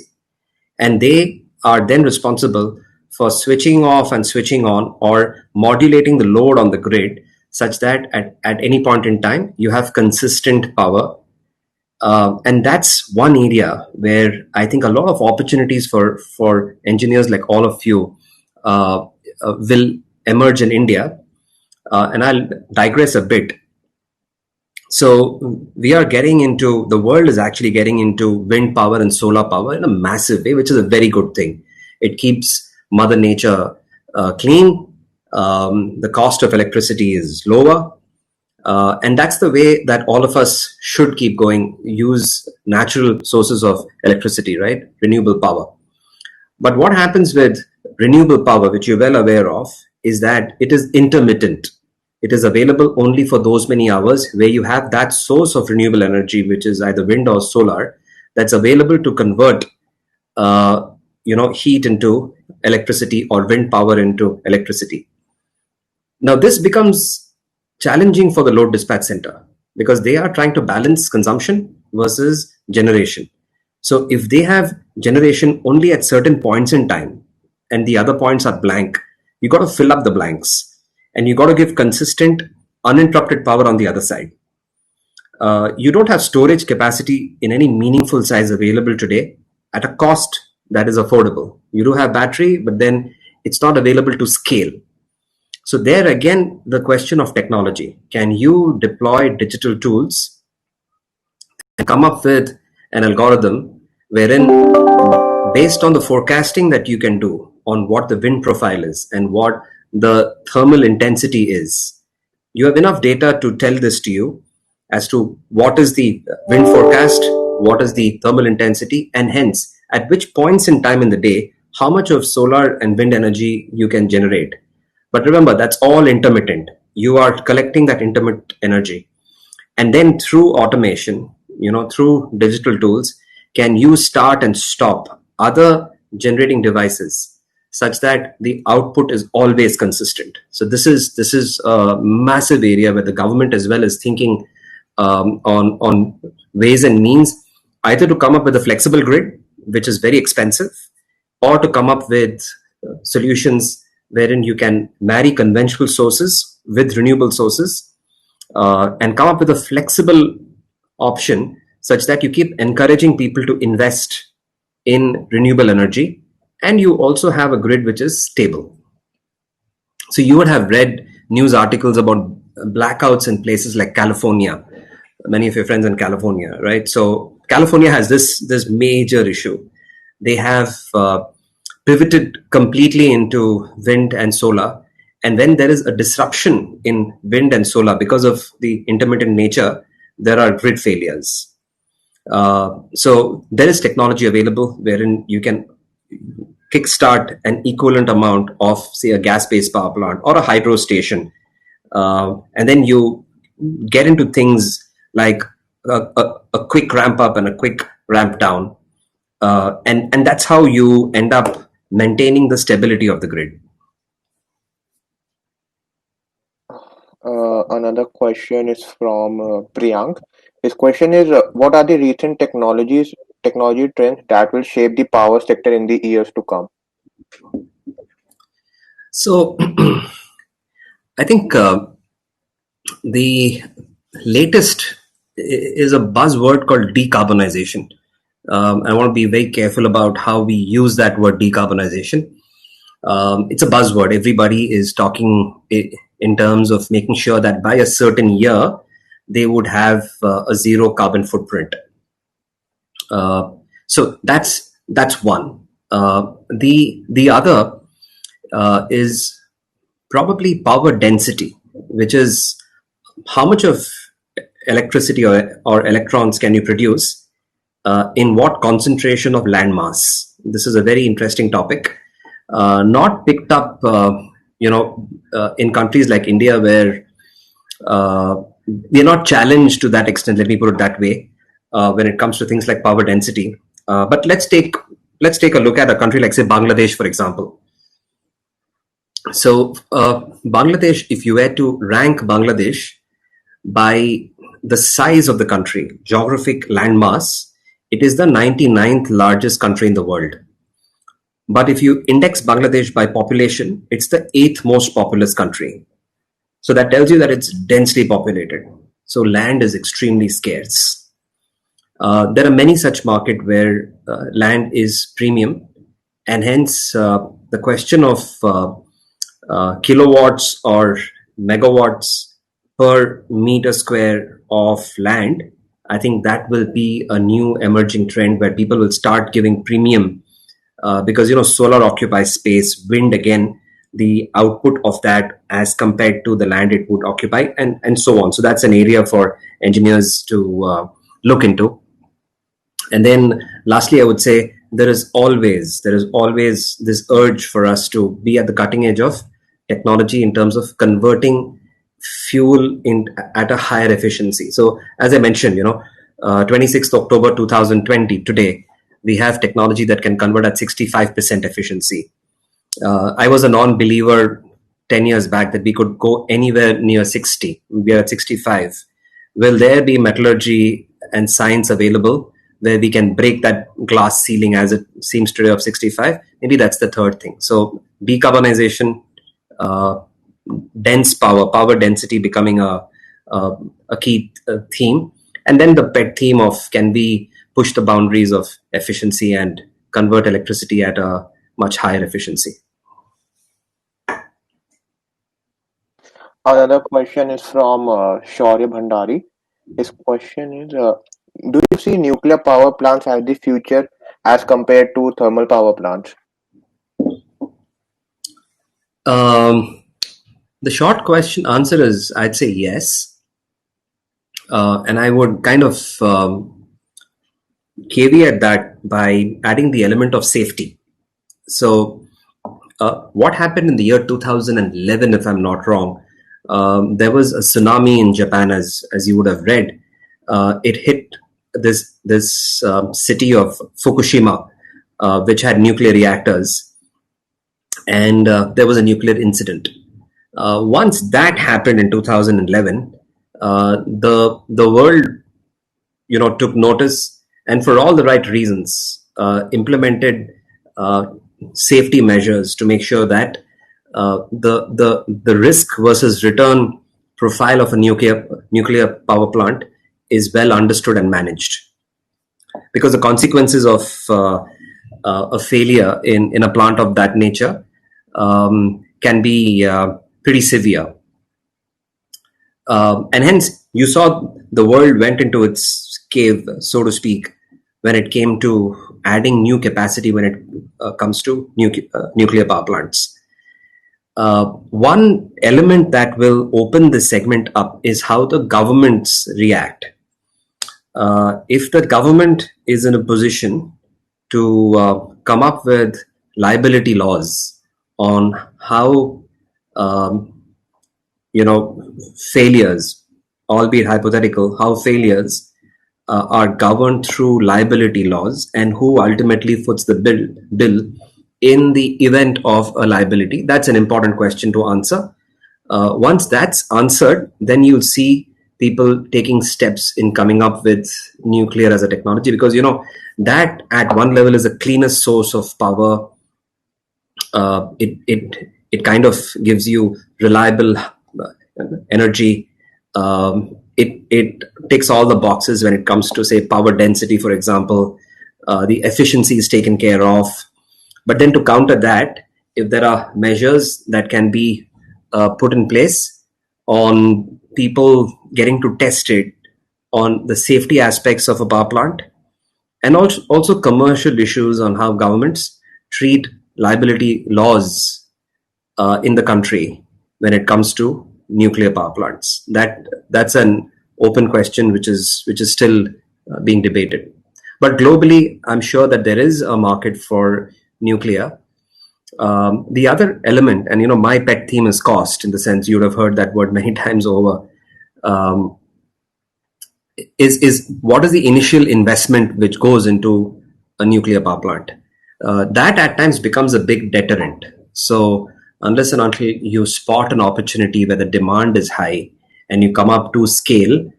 And they are then responsible for switching off and switching on or modulating the load on the grid such that at any point in time you have consistent power. And that's one area where I think a lot of opportunities for engineers like all of you will emerge in India. And I'll digress a bit. So the world is actually getting into wind power and solar power in a massive way, which is a very good thing. It keeps Mother Nature clean. The cost of electricity is lower. And that's the way that all of us should keep going, use natural sources of electricity, right? Renewable power. But what happens with renewable power, which you're well aware of, is that it is intermittent. It is available only for those many hours where you have that source of renewable energy, which is either wind or solar, that's available to convert heat into electricity or wind power into electricity. Now, this becomes challenging for the load dispatch center because they are trying to balance consumption versus generation. So if they have generation only at certain points in time and the other points are blank, you got to fill up the blanks and you got to give consistent, uninterrupted power on the other side. You don't have storage capacity in any meaningful size available today at a cost that is affordable. You do have battery, but then it's not available to scale. So there again, the question of technology. Can you deploy digital tools and come up with an algorithm wherein, based on the forecasting that you can do on what the wind profile is and what the thermal intensity is, you have enough data to tell this to you as to what is the wind forecast, what is the thermal intensity, and hence at which points in time in the day, how much of solar and wind energy you can generate. But remember, that's all intermittent. You are collecting that intermittent energy. And then through automation, through digital tools, can you start and stop other generating devices such that the output is always consistent. So this is a massive area where the government as well is thinking on ways and means either to come up with a flexible grid, which is very expensive, or to come up with solutions wherein you can marry conventional sources with renewable sources and come up with a flexible option such that you keep encouraging people to invest in renewable energy and you also have a grid which is stable. So you would have read news articles about blackouts in places like California. Many of your friends in California, right? So California has this major issue. They have pivoted completely into wind and solar. And when there is a disruption in wind and solar because of the intermittent nature, there are grid failures. So there is technology available wherein you can kickstart an equivalent amount of, say, a gas-based power plant or a hydro station. And then you get into things like a quick ramp up and a quick ramp down. And that's how you end up maintaining the stability of the grid. Another question is from Priyank. His question is, what are the recent technology trends that will shape the power sector in the years to come? So I think the latest is a buzzword called decarbonization. I want to be very careful about how we use that word decarbonization. It's a buzzword. Everybody is talking in terms of making sure that by a certain year, they would have a zero carbon footprint. So that's one. The other is probably power density, which is how much of electricity or electrons can you produce in what concentration of land mass. This is a very interesting topic, not picked up in countries like India, where we are not challenged to that extent, let me put it that way, when it comes to things like power density. But let's take a look at a country like, say, Bangladesh, for example. So Bangladesh, if you were to rank Bangladesh by the size of the country, geographic landmass, it is the 99th largest country in the world. But if you index Bangladesh by population, it's the 8th most populous country. So that tells you that it's densely populated. So land is extremely scarce. There are many such markets where land is premium, and hence the question of kilowatts or megawatts per meter square of land, I think that will be a new emerging trend where people will start giving premium because solar occupies space, wind again, the output of that as compared to the land it would occupy, and so on. So that's an area for engineers to look into. And then lastly, I would say there is always this urge for us to be at the cutting edge of technology in terms of converting fuel at a higher efficiency. So as I mentioned, 26th October 2020, today, we have technology that can convert at 65% efficiency. I was a non-believer 10 years back that we could go anywhere near 60. We are at 65. Will there be metallurgy and science available where we can break that glass ceiling as it seems today of 65? Maybe that's the third thing. So decarbonization, dense power density becoming a key theme. And then the pet theme of, can we push the boundaries of efficiency and convert electricity at a much higher efficiency? Another question is from Shaurya Bhandari. His question is, do you see nuclear power plants as the future as compared to thermal power plants? The short answer is, I'd say yes. And I would kind of caveat that by adding the element of safety. So what happened in the year 2011, if I'm not wrong, there was a tsunami in Japan, as you would have read. It hit this city of Fukushima, which had nuclear reactors, and there was a nuclear incident. Once that happened in 2011, the world, took notice, and for all the right reasons, implemented safety measures to make sure that the risk versus return profile of a nuclear power plant is well understood and managed. Because the consequences of a failure in a plant of that nature can be pretty severe. And hence, you saw the world went into its cave, so to speak, when it came to adding new capacity when it comes to nuclear power plants. One element that will open this segment up is how the governments react. If the government is in a position to come up with liability laws on how failures, albeit hypothetical, how failures are governed through liability laws, and who ultimately foots the bill in the event of a liability, that's an important question to answer. Once that's answered, then you'll see people taking steps in coming up with nuclear as a technology, because that at one level is the cleanest source of power. It kind of gives you reliable energy. It ticks all the boxes when it comes to, say, power density, for example. The efficiency is taken care of. But then to counter that, if there are measures that can be put in place on people getting to test it on the safety aspects of a power plant, and also commercial issues on how governments treat liability laws in the country when it comes to nuclear power plants. That's an open question which is still being debated. But globally, I'm sure that there is a market for nuclear. The other element, and my pet theme is cost, in the sense you would have heard that word many times over. Um, is what is the initial investment which goes into a nuclear power plant? That at times becomes a big deterrent. So unless and until you spot an opportunity where the demand is high and you come up to scale,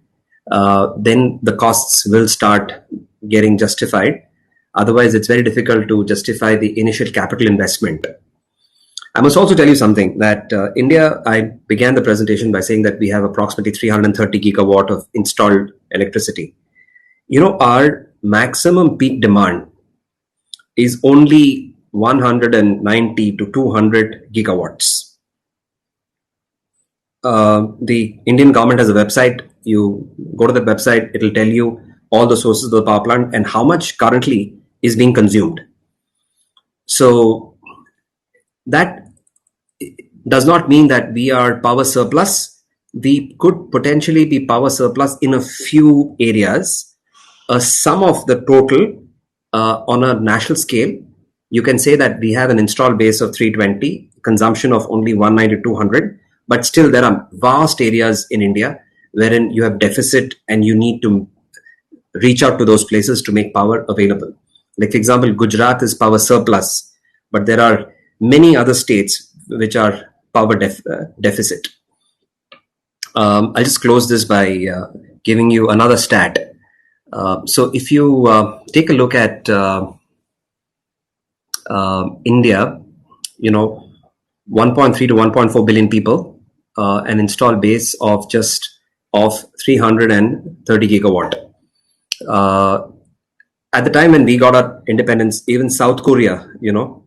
then the costs will start getting justified. Otherwise, it's very difficult to justify the initial capital investment. I must also tell you something that India, I began the presentation by saying that we have approximately 330 gigawatt of installed electricity. Our maximum peak demand is only 190 to 200 gigawatts. The Indian government has a website. You go to the website, it will tell you all the sources of the power plant and how much currently is being consumed. So that does not mean that we are power surplus. We could potentially be power surplus in a few areas. A sum of the total on a national scale, you can say that we have an installed base of 320, consumption of only 190 to 200, but still there are vast areas in India wherein you have deficit and you need to reach out to those places to make power available. Like, for example, Gujarat is power surplus, but there are many other states which are power deficit. I'll just close this by giving you another stat. So if you take a look at India, 1.3 to 1.4 billion people, an installed base of 330 gigawatt. At the time when we got our independence, even South Korea, or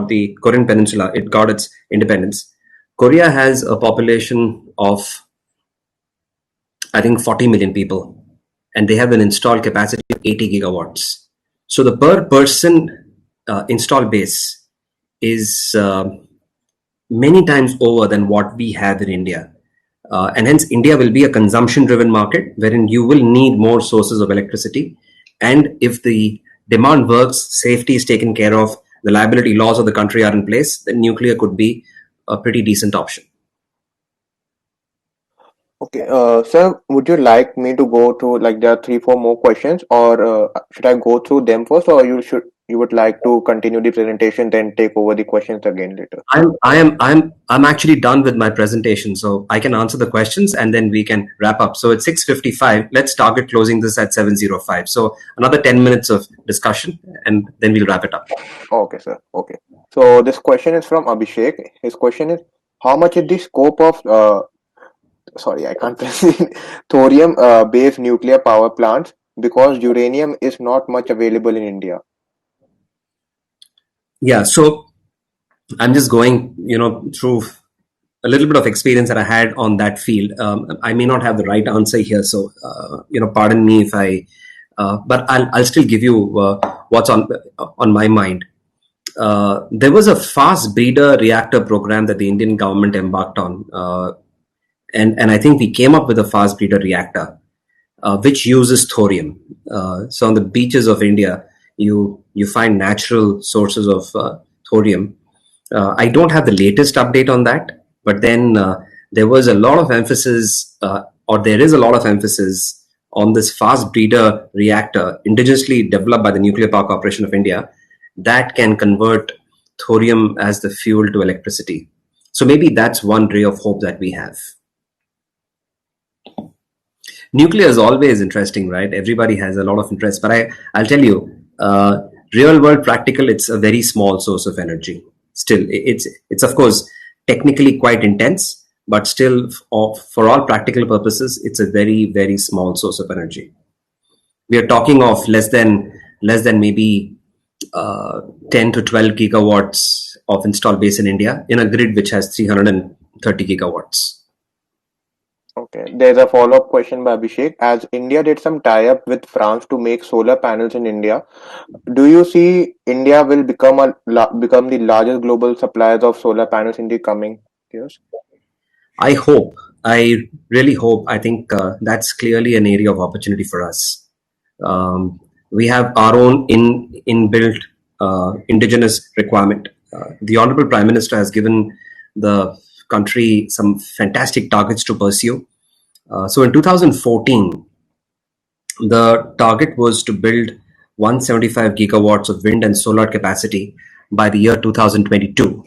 the Korean Peninsula, it got its independence. Korea has a population of, I think, 40 million people, and they have an installed capacity of 80 gigawatts. So the per person installed base is many times over than what we have in India. And hence, India will be a consumption-driven market wherein you will need more sources of electricity. And if the demand works, safety is taken care of, the liability laws of the country are in place, then nuclear could be a pretty decent option. Okay, sir, would you like me to go through, like, there are 3, 4 more questions, or should I go through them first, or you would like to continue the presentation, then take over the questions again later? I'm actually done with my presentation, so I can answer the questions and then we can wrap up. So it's 6:55. Let's target closing this at 7:05. So another 10 minutes of discussion, and then we'll wrap it up. Okay, sir. Okay. So this question is from Abhishek. His question is, how much is the scope of sorry, I can't pronounce thorium based nuclear power plants, because uranium is not much available in India? Yeah, so I'm just going, through a little bit of experience that I had on that field. I may not have the right answer here, so pardon me if I, but I'll still give you what's on my mind. There was a fast breeder reactor program that the Indian government embarked on, and I think we came up with a fast breeder reactor which uses thorium. So on the beaches of India, you find natural sources of thorium. I don't have the latest update on that, but then there was a lot of emphasis, or there is a lot of emphasis on this fast breeder reactor indigenously developed by the Nuclear Power Corporation of India that can convert thorium as the fuel to electricity. So maybe that's one ray of hope that we have. Nuclear is always interesting, right? Everybody has a lot of interest, but I'll tell you, real world practical, it's a very small source of energy. Still, it's of course technically quite intense, but still for all practical purposes, it's a very, very small source of energy. We are talking of less than maybe 10 to 12 gigawatts of installed base in India in a grid which has 330 gigawatts. Okay. There's a follow-up question by Abhishek. As India did some tie-up with France to make solar panels in India, do you see India will become the largest global suppliers of solar panels in the coming years? I hope, I really hope. I think that's clearly an area of opportunity for us. We have our own inbuilt indigenous requirement. The Honorable Prime Minister has given the country some fantastic targets to pursue. So in 2014, the target was to build 175 gigawatts of wind and solar capacity by the year 2022.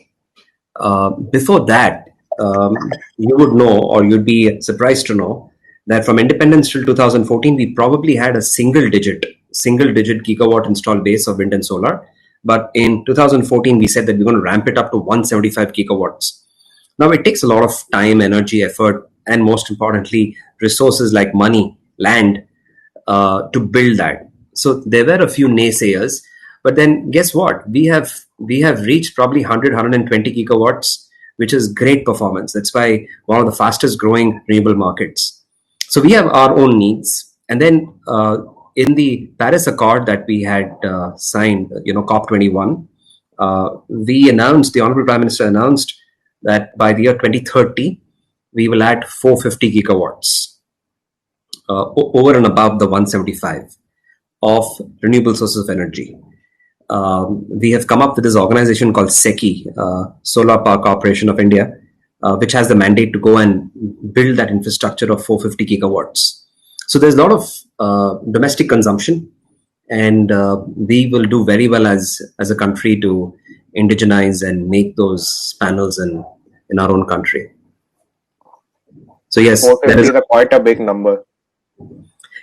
Before that, you would know, or you'd be surprised to know, that from independence till 2014, we probably had a single digit gigawatt installed base of wind and solar. But in 2014, we said that we're going to ramp it up to 175 gigawatts. Now, it takes a lot of time, energy, effort, and most importantly, resources like money, land, to build that. So there were a few naysayers, but then guess what? We have reached probably 120 gigawatts, which is great performance. That's why one of the fastest growing renewable markets. So we have our own needs, and then in the Paris Accord that we had signed, COP21, the Honorable Prime Minister announced that by the year 2030, we will add 450 gigawatts over and above the 175 of renewable sources of energy. We have come up with this organization called SECI, Solar Power Corporation of India, which has the mandate to go and build that infrastructure of 450 gigawatts. So there's a lot of domestic consumption, and we will do very well as a country to indigenize and make those panels in our own country. So yes, 450 is quite a big number.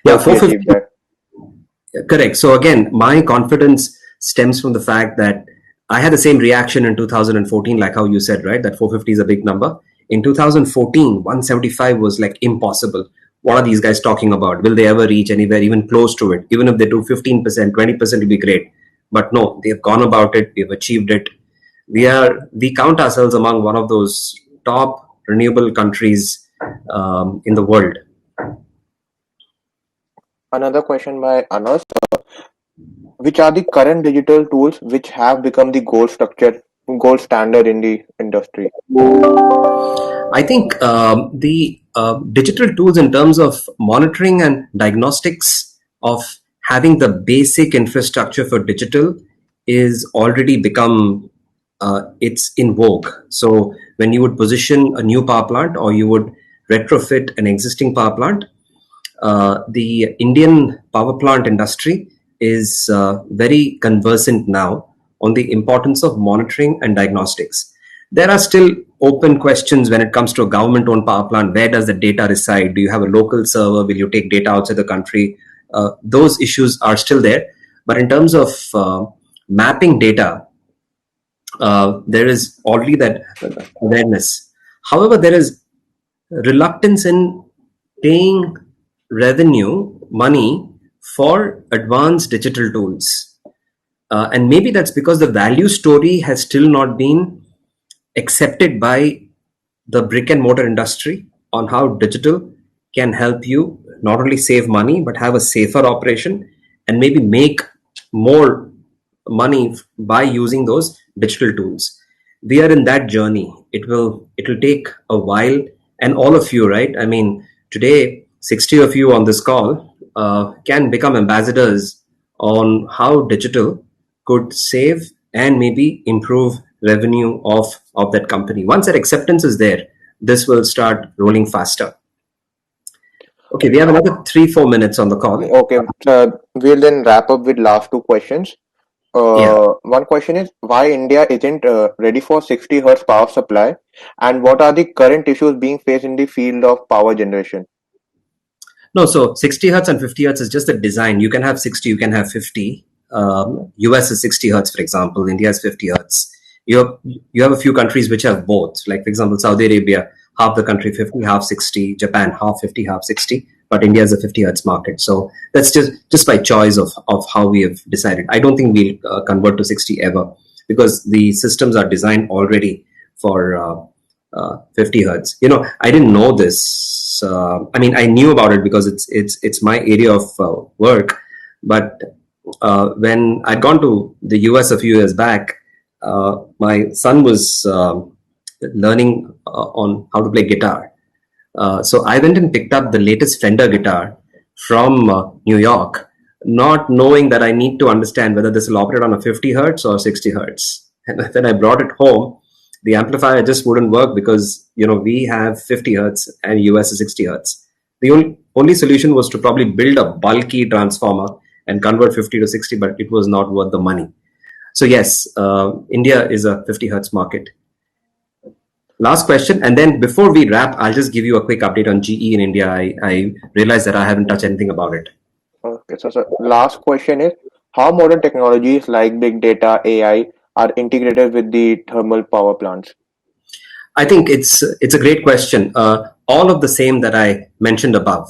Yeah, 450. Correct. So again, my confidence stems from the fact that I had the same reaction in 2014, like how you said, right? That 450 is a big number. In 2014, 175 was like impossible. What are these guys talking about? Will they ever reach anywhere even close to it? Even if they do 15%, 20% would be great. But no, they've gone about it. We've achieved it. We count ourselves among one of those top renewable countries in the world. Another question by Anas. Which are the current digital tools which have become the gold standard in the industry? I think the digital tools in terms of monitoring and diagnostics of having the basic infrastructure for digital is already become it's in vogue. So when you would position a new power plant or you would retrofit an existing power plant, the Indian power plant industry is very conversant now on the importance of monitoring and diagnostics. There are still open questions when it comes to a government-owned power plant. Where does the data reside? Do you have a local server? Will you take data outside the country? Those issues are still there. But in terms of mapping data, there is already that awareness. However, there is reluctance in paying revenue money for advanced digital tools. And maybe that's because the value story has still not been accepted by the brick and mortar industry on how digital can help you not only save money but have a safer operation and maybe make more money by using those digital tools. We are in that journey. It'll take a while, and all of you, right? I mean, today 60 of you on this call can become ambassadors on how digital could save and maybe improve revenue of that company. Once that acceptance is there, this will start rolling faster. Okay, we have another 3-4 minutes on the call. Okay, we'll then wrap up with last two questions. One question is why India isn't ready for 60 hertz power supply, and what are the current issues being faced in the field of power generation? No, so 60 hertz and 50 hertz is just the design. You can have 60, you can have 50. US is 60 hertz, for example. India is 50 hertz. You have a few countries which have both. Like, for example, Saudi Arabia, half the country 50, half 60. Japan, half 50, half 60. But India is a 50 hertz market. So that's just by choice of how we have decided. I don't think we'll convert to 60 ever, because the systems are designed already for 50 hertz. I didn't know this was, I mean, I knew about it because it's my area of work. But when I'd gone to the US a few years back, my son was learning on how to play guitar. So I went and picked up the latest Fender guitar from New York, not knowing that I need to understand whether this will operate on a 50 hertz or 60 hertz. And when I brought it home, the amplifier just wouldn't work because, you know, we have 50 hertz and US is 60 hertz. The only solution was to probably build a bulky transformer and convert 50 to 60, but it was not worth the money. So yes, India is a 50 hertz market. Last question, and then before we wrap, I'll just give you a quick update on GE in India. I realize that I haven't touched anything about it. Okay, so last question is how modern technologies like big data, AI are integrated with the thermal power plants? I think it's a great question. All of the same that I mentioned above.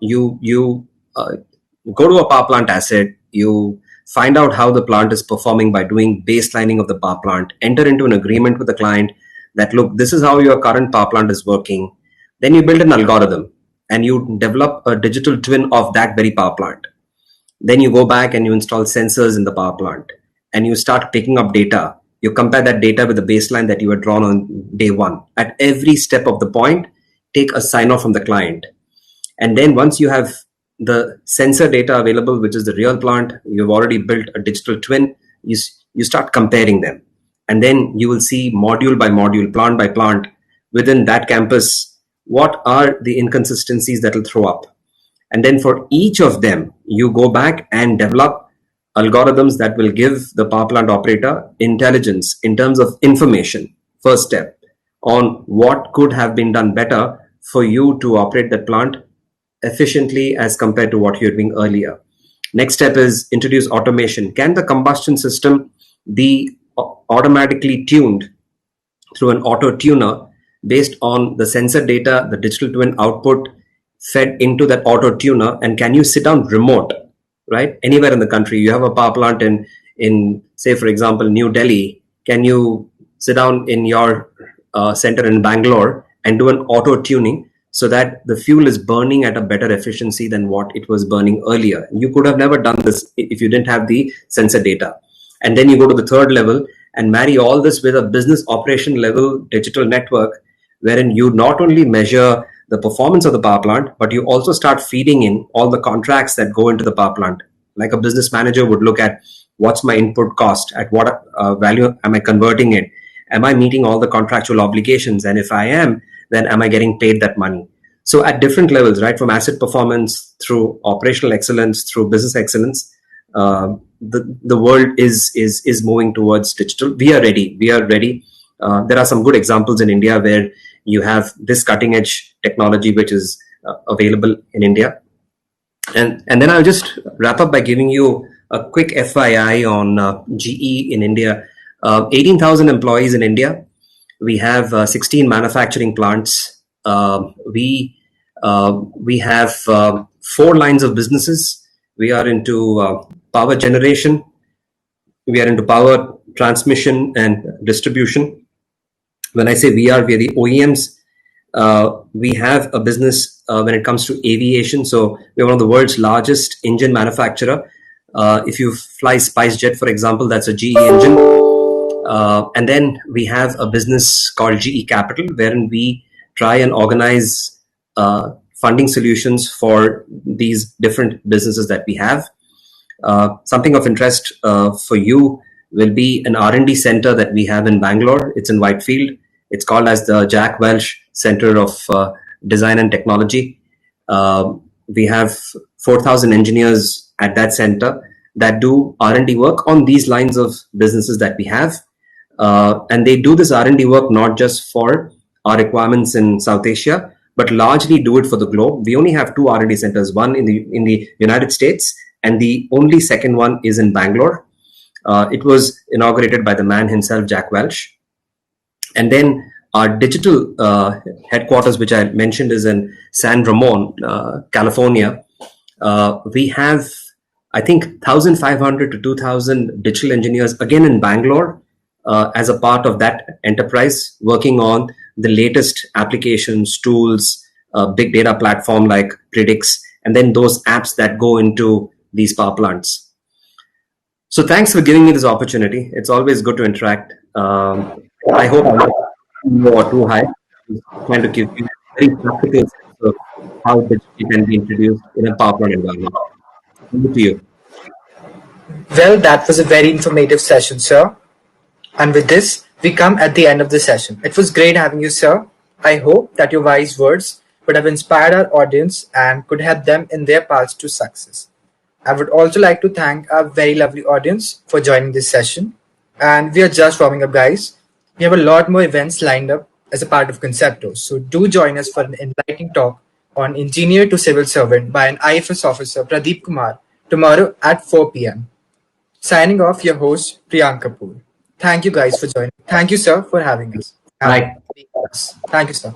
You go to a power plant asset, you find out how the plant is performing by doing baselining of the power plant, enter into an agreement with the client that, look, this is how your current power plant is working. Then you build an algorithm and you develop a digital twin of that very power plant. Then you go back and you install sensors in the power plant and you start picking up data. You compare that data with the baseline that you had drawn on day one. At every step of the point, take a sign off from the client. And then once you have the sensor data available, which is the real plant, you've already built a digital twin, you start comparing them. And then you will see module by module, plant by plant, within that campus, what are the inconsistencies that will throw up. And then for each of them, you go back and develop algorithms that will give the power plant operator intelligence in terms of information, first step, on what could have been done better for you to operate that plant efficiently as compared to what you're doing earlier. Next step is introduce automation. Can the combustion system be automatically tuned through an auto tuner based on the sensor data, the digital twin output fed into that auto tuner? And can you sit down remote, right? Anywhere in the country, you have a power plant in say, for example, New Delhi. Can you sit down in your center in Bangalore and do an auto tuning so that the fuel is burning at a better efficiency than what it was burning earlier? You could have never done this if you didn't have the sensor data. And then you go to the third level and marry all this with a business operation level digital network, wherein you not only measure the performance of the power plant, but you also start feeding in all the contracts that go into the power plant. Like a business manager would look at, what's my input cost? At what value am I converting it? Am I meeting all the contractual obligations? And if I am, then am I getting paid that money? So at different levels, right, from asset performance through operational excellence, through business excellence, the world is moving towards digital. We are ready. There are some good examples in India where you have this cutting edge technology which is available in India. And then I'll just wrap up by giving you a quick FYI on GE in India. 18,000 employees in India. We have 16 manufacturing plants. We have 4 lines of businesses. We are into power generation. We are into power transmission and distribution. When I say we are the OEMs. We have a business when it comes to aviation. So we're one of the world's largest engine manufacturer. If you fly SpiceJet, for example, that's a GE engine. And then we have a business called GE Capital, wherein we try and organize funding solutions for these different businesses that we have. Something of interest for you will be an R&D center that we have in Bangalore. It's in Whitefield. It's called as the Jack Welch Center of Design and Technology. We have 4,000 engineers at that center that do R&D work on these lines of businesses that we have. And they do this R&D work not just for our requirements in South Asia, but largely do it for the globe. We only have 2 R&D centers, one in the United States, and the only second one is in Bangalore. It was inaugurated by the man himself, Jack Welch. And then our digital headquarters, which I mentioned, is in San Ramon, California. We have, I think, 1,500 to 2,000 digital engineers, again in Bangalore, as a part of that enterprise, working on the latest applications, tools, a big data platform like Predix, and then those apps that go into these power plants. So thanks for giving me this opportunity. It's always good to interact. I hope I'm not more too high. I'm trying to give you very practical sense of how digital can be introduced in a power plant environment. Over to you. Well, that was a very informative session, sir. And with this, we come at the end of the session. It was great having you, sir. I hope that your wise words would have inspired our audience and could help them in their paths to success. I would also like to thank our very lovely audience for joining this session. And we are just warming up, guys. We have a lot more events lined up as a part of Concepto. So do join us for an enlightening talk on Engineer to Civil Servant by an IFS officer, Pradeep Kumar, tomorrow at 4 p.m. Signing off, your host, Priyank Kapoor. Thank you guys for joining. Thank you, sir, for having us. Bye. Thank you, sir.